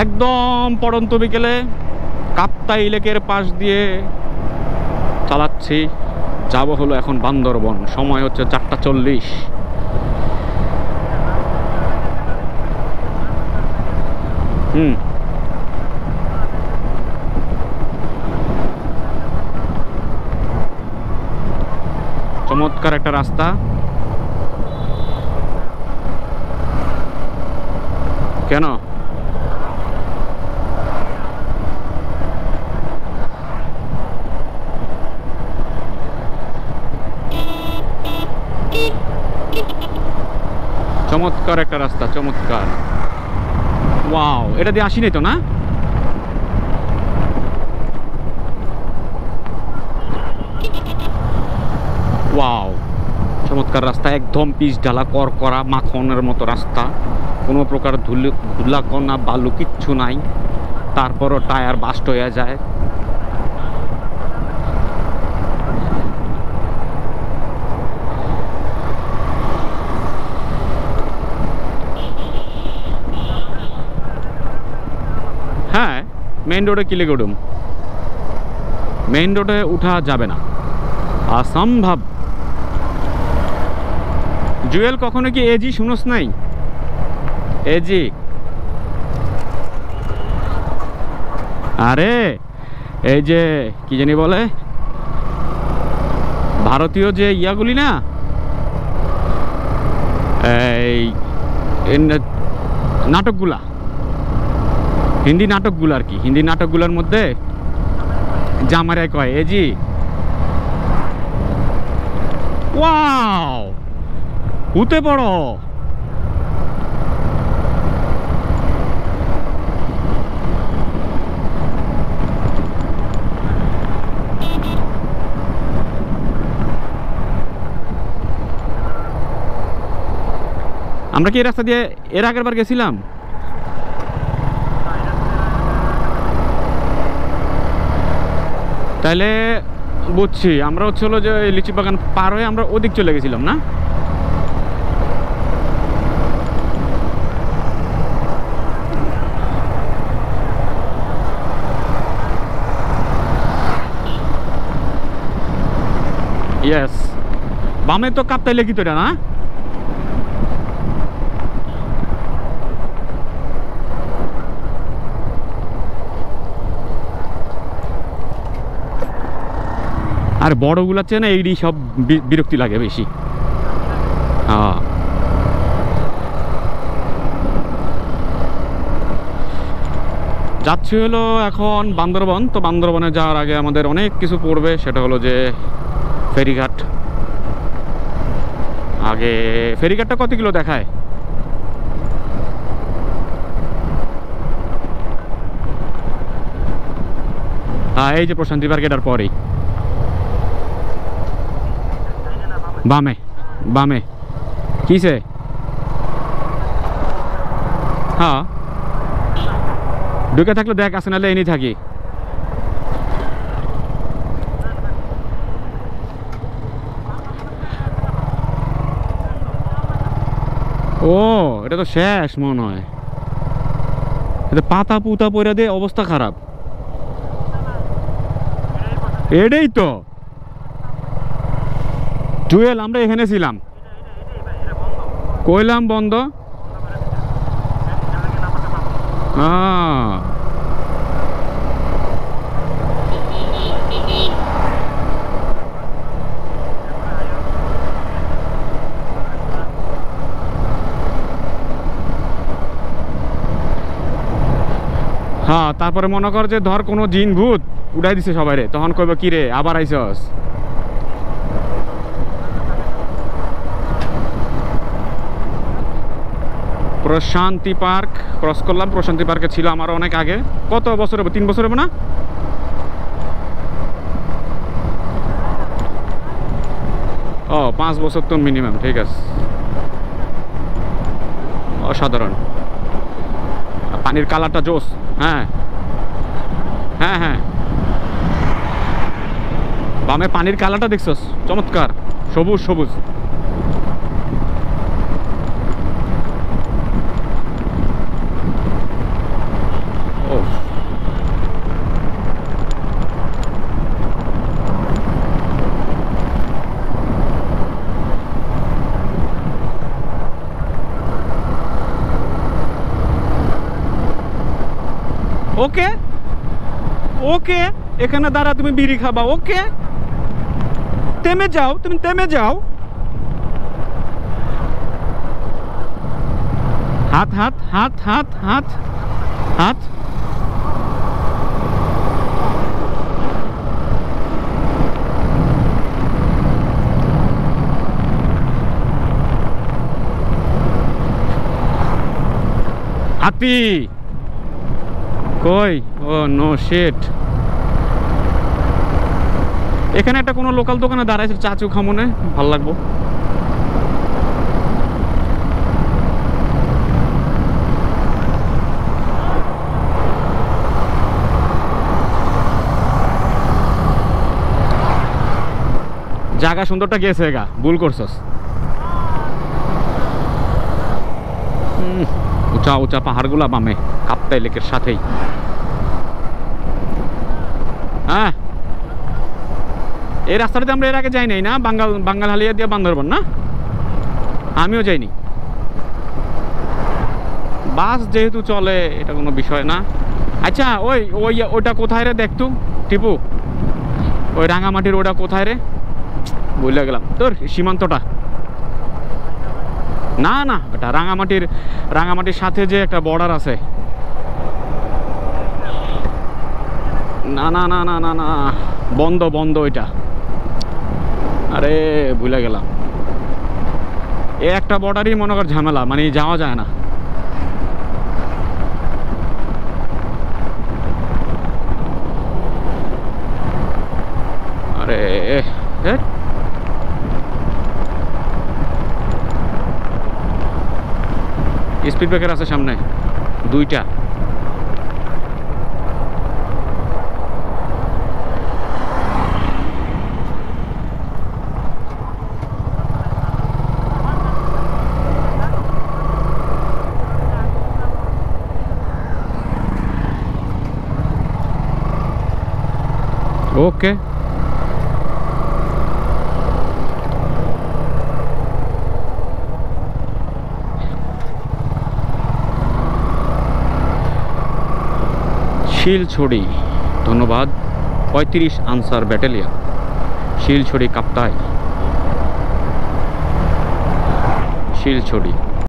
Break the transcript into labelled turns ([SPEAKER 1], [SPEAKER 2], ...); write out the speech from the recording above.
[SPEAKER 1] একদম পড়ন্ত বিকেলে কাপ্তাই লেকের পাশ দিয়ে চালাচ্ছি। যাব হলো এখন বান্দরবন। সময় হচ্ছে 4:40। চমৎকার একটা রাস্তা। কেন চমৎকার একটা রাস্তা, চমৎকার। ওয়াও, এটা দিয়ে আসিনি তো না? ওয়াও, চমৎকার রাস্তা, একদম পিচ ঢালা করকরা মাখনের মতো রাস্তা। কোনো প্রকার ধুলাকণা বালু কিচ্ছু নাই। তারপরও টায়ার বাস্ট হয়ে যায়। হ্যাঁ, মেইন রোডে কিলে গডুম, মেইন রোডে উঠা যাবে না, অসম্ভব। জুয়েল, কখনো কি এজি শুনোস নাই? এজি, আরে এই যে কি জানি বলে, ভারতীয় যে ইয়াগুলি না, এই নাটকগুলা, হিন্দি নাটকগুলো আর কি, হিন্দি নাটকগুলোর মধ্যে জামারে কয় এজি। ওয়াও, উঠে পড়ো। আমরা কি এই রাস্তা দিয়ে এর আগের বার গেছিলাম? তাহলে বুঝছি, আমরা হচ্ছে হলো যে লিচু বাগান পার হয়ে আমরা ওদিক চলে গেছিলাম না? ইয়েস, বামে তো কাপ্তাই লেকি তো এটা না? আর বড়গুলার চেয়ে না এইডি সব বিরক্তি লাগে বেশি। হ্যাঁ, যাচ্ছি হলো এখন বান্দরবন। তো বান্দরবনে যাওয়ার আগে আমাদের অনেক কিছু পড়বে, সেটা হলো যে ফেরিঘাট। আগে ফেরিঘাটটা কত কিলো দেখায়? হ্যাঁ, এই যে প্রশান্তি পার্ক, এটার পরেই বামে। বামে কিসে? হ্যাঁ, ঢুকে থাকলে দেখ, আসে নাহলে এনে থাকি। ও, এটা তো শেষ মনে হয়। এটা পাতা পুতা পড়ে দিয়ে অবস্থা খারাপ। এটাই তো জুয়েল, আমরা এখানে ছিলাম, কইলাম বন্ধ। হ্যাঁ, তারপরে মনে কর যে ধর কোনো জিন ভূত উড়াই দিছে সবাই রে, তখন কইব কি রে আবার আইসস। প্রশান্তি পার্ক ক্রস করলাম। প্রশান্তি পার্কে ছিল আমার অনেক আগে, কত বছর হবে, 3 বছর হবে না? ও, 5 বছর তো মিনিমাম। ঠিক আছে, অসাধারণ। পানির কালারটা জোস। হ্যাঁ হ্যাঁ হ্যাঁ, বামে পানির কালারটা দেখছস? চমৎকার, সবুজ সবুজ। ওকে ওকে, এখানে দাঁড়া, তুমি বিড়ি খাবা। ওকে, থেমে যাও, তুমি থেমে যাও। হাত হাত হাত হাত হাত হাত। হাতি কই? ও নো শিট। এখানে একটা কোনো লোকাল দোকানে দাঁড়াইছে, চাচু খামনে ভাল লাগবো। জায়গা সুন্দরটা গেছে গা, ভুল করছস। উঁচা উঁচা পাহাড়গুলা বামে, কাপ্তাই লেকের সাথেই। হ্যাঁ, এই রাস্তাটাতে আমরা এর আগে যাই নাই না? বাঙ্গাল হালিয়া দিয়ে বান্দরবান না? আমিও যাইনি। বাস যেহেতু চলে, এটা কোনো বিষয় না। আচ্ছা, ওইটা কোথায় রে দেখতু টিপু? ওই রাঙামাটির ওটা কোথায় রে? বলে গেলাম তোর সীমান্তটা। না না, এটা রাঙামাটির সাথে যে একটা বর্ডার আছে। না না না না না না, বন্ধ বন্ধ ওইটা। আরে ভুলে গেলাম। এ একটা বর্ডারই মনে কর ঝামেলা, মানে যাওয়া যায় না। আরে স্পিড ব্রেকার আছে সামনে দুইটা। ওকে, শিলছড়ি, ধন্যবাদ। 35 আনসার ব্যাটালিয়ন, শিলছড়ি কাপ্তাই, শিলছড়ি।